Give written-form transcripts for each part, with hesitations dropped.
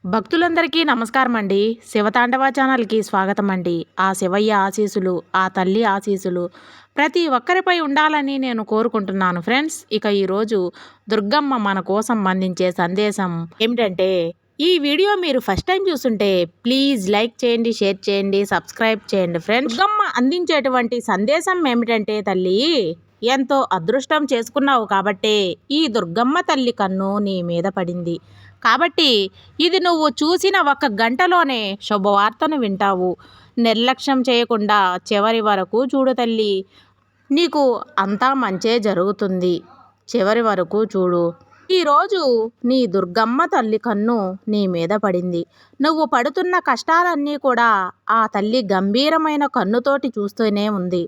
భక్తులందరికీ నమస్కారం అండి. శివతాండవ ఛానల్కి స్వాగతం అండి. ఆ శివయ్య ఆశీస్సులు, ఆ తల్లి ఆశీస్సులు ప్రతి ఒక్కరిపై ఉండాలని నేను కోరుకుంటున్నాను ఫ్రెండ్స్. ఇక ఈరోజు దుర్గమ్మ మన కోసం అందించే సందేశం ఏమిటంటే, ఈ వీడియో మీరు ఫస్ట్ టైం చూస్తుంటే ప్లీజ్ లైక్ చేయండి, షేర్ చేయండి, సబ్స్క్రైబ్ చేయండి ఫ్రెండ్స్. దుర్గమ్మ అందించేటువంటి సందేశం ఏమిటంటే, తల్లి ఎంతో అదృష్టం చేసుకున్నావు కాబట్టే ఈ దుర్గమ్మ తల్లి కన్ను నీ మీద పడింది. కాబట్టి ఇది నువ్వు చూసిన ఒక గంటలోనే శుభవార్తను వింటావు. నిర్లక్ష్యం చేయకుండా చివరి వరకు చూడు తల్లి. నీకు అంతా మంచే జరుగుతుంది. చివరి వరకు చూడు. ఈరోజు నీ దుర్గమ్మ తల్లి కన్ను నీ మీద పడింది. నువ్వు పడుతున్న కష్టాలన్నీ కూడా ఆ తల్లి గంభీరమైన కన్నుతోటి చూస్తూనే ఉంది.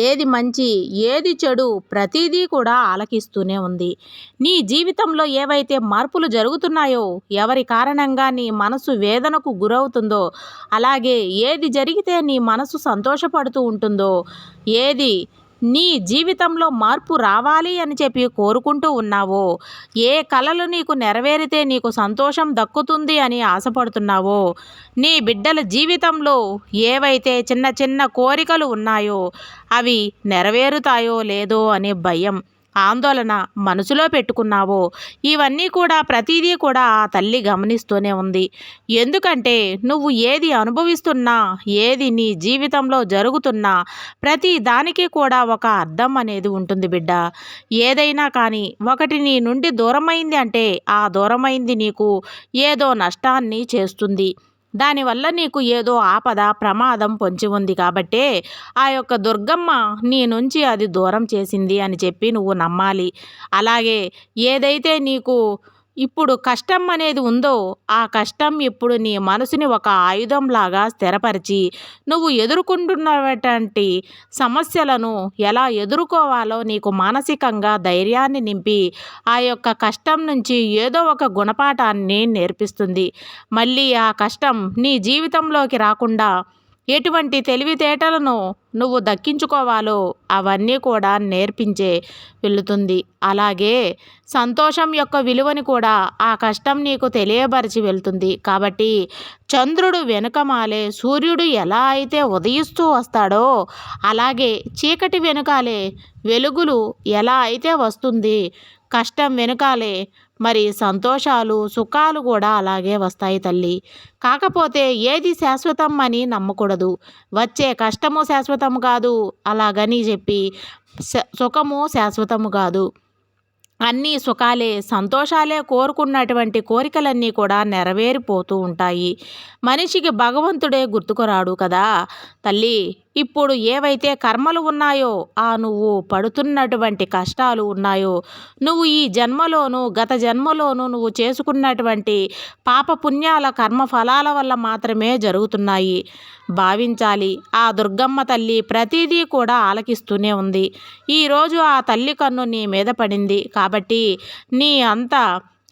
ఏది మంచి ఏది చెడు ప్రతిదీ కూడా ఆలకిస్తూనే ఉంది. నీ జీవితంలో ఏవైతే మార్పులు జరుగుతున్నాయో, ఎవరి కారణంగా నీ మనసు వేదనకు గురవుతుందో, అలాగే ఏది జరిగితే నీ మనసు సంతోషపడుతూ ఉంటుందో, ఏది నీ జీవితంలో మార్పు రావాలి అని చెప్పి కోరుకుంటూ ఉన్నావో, ఏ కలలు నీకు నెరవేరితే నీకు సంతోషం దక్కుతుంది అని ఆశపడుతున్నావో, నీ బిడ్డల జీవితంలో ఏవైతే చిన్న చిన్న కోరికలు ఉన్నాయో అవి నెరవేరుతాయో లేదో అనే భయం, ఆందోళన మనసులో పెట్టుకున్నావో, ఇవన్నీ కూడా ప్రతిదీ కూడా ఆ తల్లి గమనిస్తూనే ఉంది. ఎందుకంటే నువ్వు ఏది అనుభవిస్తున్నా, ఏది నీ జీవితంలో జరుగుతున్నా ప్రతి దానికి కూడా ఒక అర్థం అనేది ఉంటుంది బిడ్డ. ఏదైనా కానీ ఒకటి నీ నుండి దూరమైంది అంటే ఆ దూరమైంది నీకు ఏదో నష్టాన్ని చేస్తుంది. దానివల్ల నీకు ఏదో ఆపద ప్రమాదం పొంచి ఉంది కాబట్టే ఆ యొక్క దుర్గమ్మ నీ నుంచి అది దూరం చేసింది అని చెప్పి నువ్వు నమ్మాలి. అలాగే ఏదైతే నీకు ఇప్పుడు కష్టం అనేది ఉందో ఆ కష్టం ఇప్పుడు నీ మనసుని ఒక ఆయుధంలాగా స్థిరపరిచి నువ్వు ఎదుర్కొంటున్నటువంటి సమస్యలను ఎలా ఎదుర్కోవాలో నీకు మానసికంగా ధైర్యాన్ని నింపి ఆ యొక్క కష్టం నుంచి ఏదో ఒక గుణపాఠాన్ని నేర్పిస్తుంది. మళ్ళీ ఆ కష్టం నీ జీవితంలోకి రాకుండా ఎటువంటి తెలివితేటలను నువ్వు దక్కించుకోవాలో అవన్నీ కూడా నేర్పించే వెళుతుంది. అలాగే సంతోషం యొక్క విలువని కూడా ఆ కష్టం నీకు తెలియబరిచి వెళ్తుంది. కాబట్టి చంద్రుడు వెనుకమాలే సూర్యుడు ఎలా అయితే ఉదయిస్తూ వస్తాడో, అలాగే చీకటి వెనుకాలే వెలుగులు ఎలా అయితే వస్తుంది, కష్టం వెనుకాలే మరి సంతోషాలు సుఖాలు కూడా అలాగే వస్తాయి తల్లి. కాకపోతే ఏది శాశ్వతం అని నమ్మకూడదు. వచ్చే కష్టము శాశ్వతము కాదు, అలాగని చెప్పి సుఖము శాశ్వతము కాదు. అన్నీ సుఖాలే సంతోషాలే కోరుకున్నటువంటి కోరికలన్నీ కూడా నెరవేరిపోతూ ఉంటాయి. మనిషికి భగవంతుడే గుర్తుకురాడు కదా తల్లి. ఇప్పుడు ఏవైతే కర్మలు ఉన్నాయో, నువ్వు పడుతున్నటువంటి కష్టాలు ఉన్నాయో, నువ్వు ఈ జన్మలోను గత జన్మలోను నువ్వు చేసుకున్నటువంటి పాప పుణ్యాల కర్మ ఫలాల వల్ల మాత్రమే జరుగుతున్నాయి భావించాలి. ఆ దుర్గమ్మ తల్లి ప్రతిదీ కూడా ఆలకిస్తూనే ఉంది. ఈరోజు ఆ తల్లి కన్ను నీ మీద పడింది కాబట్టి నీ అంత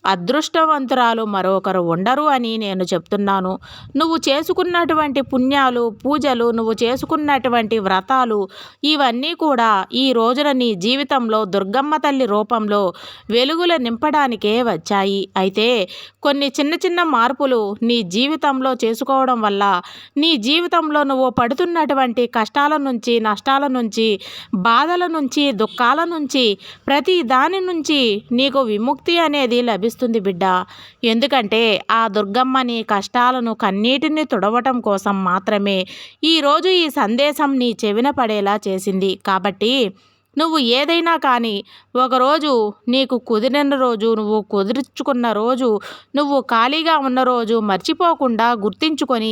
అదృష్టవంతురాలు మరొకరు ఉండరు అని నేను చెప్తున్నాను. నువ్వు చేసుకున్నటువంటి పుణ్యాలు పూజలు, నువ్వు చేసుకున్నటువంటి వ్రతాలు ఇవన్నీ కూడా ఈ రోజున నీ జీవితంలో దుర్గమ్మ తల్లి రూపంలో వెలుగులు నింపడానికే వచ్చాయి. అయితే కొన్ని చిన్న చిన్న మార్పులు నీ జీవితంలో చేసుకోవడం వల్ల నీ జీవితంలో నువ్వు పడుతున్నటువంటి కష్టాల నుంచి, నష్టాల నుంచి, బాధల నుంచి, దుఃఖాల నుంచి, ప్రతి దాని నుంచి నీకు విముక్తి అనేది లభిస్తుంది బిడ్డ. ఎందుకంటే ఆ దుర్గమ్మ నీ కష్టాలను కన్నీటిని తుడవటం కోసం మాత్రమే ఈరోజు ఈ సందేశం నీ చెవిన పడేలా చేసింది. కాబట్టి నువ్వు ఏదైనా కానీ ఒకరోజు నీకు కుదిరిన రోజు, నువ్వు కుదుర్చుకున్న రోజు, నువ్వు ఖాళీగా ఉన్న రోజు మర్చిపోకుండా గుర్తించుకొని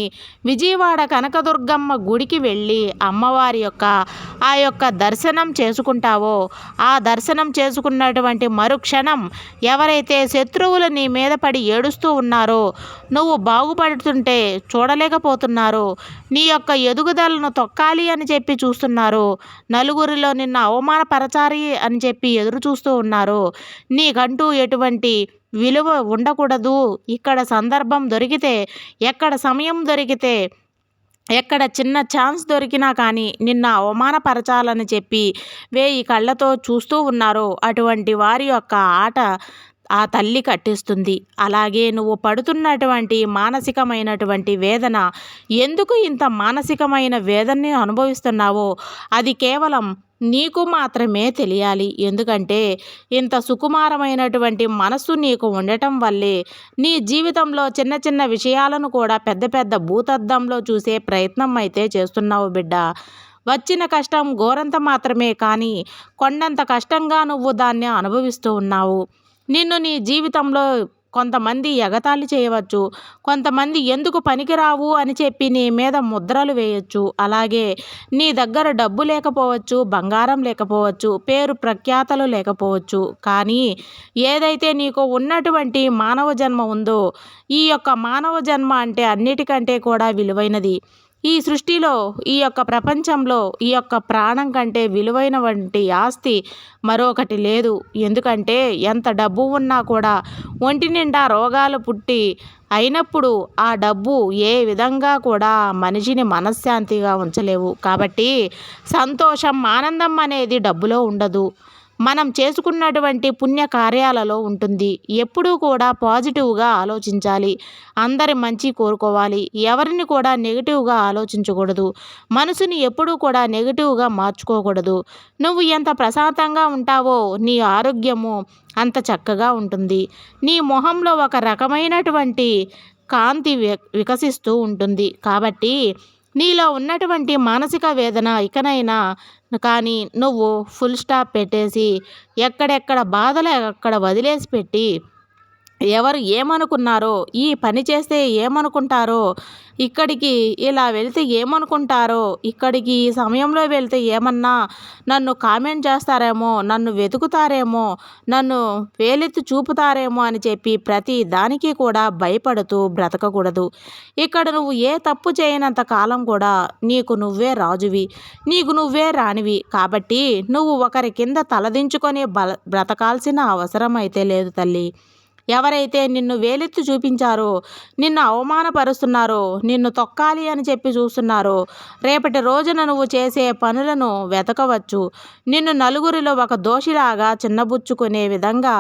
విజయవాడ కనకదుర్గమ్మ గుడికి వెళ్ళి అమ్మవారి యొక్క ఆ యొక్క దర్శనం చేసుకుంటావో, ఆ దర్శనం చేసుకున్నటువంటి మరుక్షణం ఎవరైతే శత్రువులు నీ మీద పడి ఏడుస్తూ ఉన్నారో, నువ్వు బాగుపడుతుంటే చూడలేకపోతున్నారో, నీ యొక్క ఎదుగుదలను తొక్కాలి అని చెప్పి చూస్తున్నారో, నలుగురిలో నిన్ను అవమానపరచాలి అని చెప్పి ఎదురు చూస్తూ ఉన్నారు, నీకంటూ ఎటువంటి విలువ ఉండకూడదు, ఇక్కడ సందర్భం దొరికితే, ఎక్కడ సమయం దొరికితే, ఎక్కడ చిన్న ఛాన్స్ దొరికినా కానీ నిన్ను అవమానపరచాలని చెప్పి 1000 కళ్ళతో చూస్తూ ఉన్నారో అటువంటి వారి యొక్క ఆట ఆ తల్లి కట్టిస్తుంది. అలాగే నువ్వు పడుతున్నటువంటి మానసికమైనటువంటి వేదన, ఎందుకు ఇంత మానసికమైన వేదనని అనుభవిస్తున్నావో అది కేవలం నీకు మాత్రమే తెలియాలి. ఎందుకంటే ఇంత సుకుమారమైనటువంటి మనస్సు నీకు ఉండటం వల్లే నీ జీవితంలో చిన్న చిన్న విషయాలను కూడా పెద్ద పెద్ద భూతద్దంలో చూసే ప్రయత్నం అయితే చేస్తున్నావు బిడ్డ. వచ్చిన కష్టం గోరంత మాత్రమే, కానీ కొండంత కష్టంగా నువ్వు దాన్ని అనుభవిస్తూ ఉన్నావు. నిన్ను నీ జీవితంలో కొంతమంది ఎగతాళి చేయవచ్చు, కొంతమంది ఎందుకు పనికిరావు అని చెప్పి నీ మీద ముద్రలు వేయచ్చు. అలాగే నీ దగ్గర డబ్బు లేకపోవచ్చు, బంగారం లేకపోవచ్చు, పేరు ప్రఖ్యాతలు లేకపోవచ్చు, కానీ ఏదైతే నీకు ఉన్నటువంటి మానవ జన్మ ఉందో, ఈ యొక్క మానవ జన్మ అంటే అన్నిటికంటే కూడా విలువైనది. ఈ సృష్టిలో, ఈ యొక్క ప్రపంచంలో ఈ యొక్క ప్రాణం కంటే విలువైనటువంటి ఆస్తి మరొకటి లేదు. ఎందుకంటే ఎంత డబ్బు ఉన్నా కూడా ఒంటి నిండా రోగాలు పుట్టి అయినప్పుడు ఆ డబ్బు ఏ విధంగా కూడా మనిషిని మనశ్శాంతిగా ఉంచలేవు. కాబట్టి సంతోషం, ఆనందం అనేది డబ్బులో ఉండదు, మనం చేసుకున్నటువంటి పుణ్య కార్యాలలో ఉంటుంది. ఎప్పుడూ కూడా పాజిటివ్గా ఆలోచించాలి, అందరి మంచి కోరుకోవాలి, ఎవరిని కూడా నెగిటివ్గా ఆలోచించకూడదు, మనసుని ఎప్పుడూ కూడా నెగిటివ్గా మార్చుకోకూడదు. నువ్వు ఎంత ప్రశాంతంగా ఉంటావో నీ ఆరోగ్యము అంత చక్కగా ఉంటుంది. నీ మొహంలో ఒక రకమైనటువంటి కాంతి వికసిస్తూ ఉంటుంది. కాబట్టి నీలో ఉన్నటువంటి మానసిక వేదన ఇకనైనా కానీ నువ్వు ఫుల్ స్టాప్ పెట్టేసి, ఎక్కడెక్కడ బాధలు అక్కడ వదిలేసి పెట్టి, ఎవరు ఏమనుకున్నారో, ఈ పని చేస్తే ఏమనుకుంటారో, ఇక్కడికి ఇలా వెళ్తే ఏమనుకుంటారో, ఇక్కడికి ఈ సమయంలో వెళ్తే ఏమన్నా నన్ను కామెంట్ చేస్తారేమో, నన్ను వెతుకుతారేమో, నన్ను వేలెత్తి చూపుతారేమో అని చెప్పి ప్రతి దానికి కూడా భయపడుతూ బ్రతకకూడదు. ఇక్కడ నువ్వు ఏ తప్పు చేయనంత కాలం కూడా నీకు నువ్వే రాజువి, నీకు నువ్వే రాణివి. కాబట్టి నువ్వు ఒకరి కింద తలదించుకొని బ్రతకాల్సిన అవసరం అయితే లేదు తల్లి. ఎవరైతే నిన్ను వేలెత్తి చూపించారో, నిన్ను అవమానపరుస్తున్నారో, నిన్ను తొక్కాలి అని చెప్పి చూస్తున్నారో, రేపటి రోజున నువ్వు చేసే పనులను నిన్ను నలుగురిలో ఒక దోషిలాగా చిన్నబుచ్చుకునే విధంగా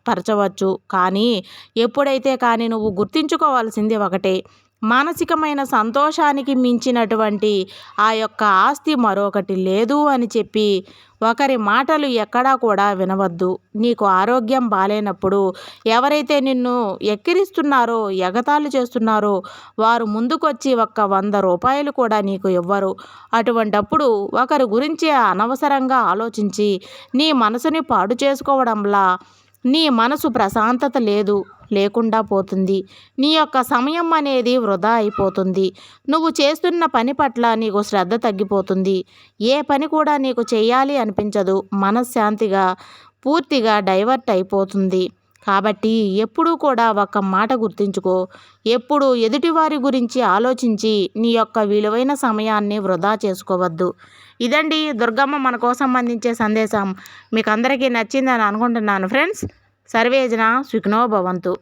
పరచవచ్చు. కానీ ఎప్పుడైతే కానీ నువ్వు గుర్తించుకోవాల్సింది ఒకటే, మానసికమైన సంతోషానికి మించినటువంటి ఆ యొక్క ఆస్తి మరొకటి లేదు అని చెప్పి ఒకరి మాటలు ఎక్కడా కూడా వినవద్దు. నీకు ఆరోగ్యం బాలేనప్పుడు ఎవరైతే నిన్ను ఎక్కిరిస్తున్నారో, ఎగతాళి చేస్తున్నారో వారు ముందుకొచ్చి ఒక్క 100 రూపాయలు కూడా నీకు ఇవ్వరు. అటువంటప్పుడు ఒకరి గురించి అనవసరంగా ఆలోచించి నీ మనసుని పాడు చేసుకోవడంలా నీ మనసు ప్రశాంతత లేకుండా పోతుంది. నీ యొక్క సమయం అనేది వృధా అయిపోతుంది. నువ్వు చేస్తున్న పని పట్ల నీకు శ్రద్ధ తగ్గిపోతుంది. ఏ పని కూడా నీకు చేయాలి అనిపించదు. మనశ్శాంతిగా పూర్తిగా డైవర్ట్ అయిపోతుంది. కాబట్టి ఎప్పుడూ కూడా ఒక మాట గుర్తుంచుకో, ఎప్పుడు ఎదుటివారి గురించి ఆలోచించి నీ యొక్క విలువైన సమయాన్ని వృధా చేసుకోవద్దు. ఇదండి దుర్గమ్మ మన కోసం అందించే సందేశం. మీకు అందరికీ నచ్చిందని అనుకుంటున్నాను ఫ్రెండ్స్. సర్వేజన సుఖినో భవంతు.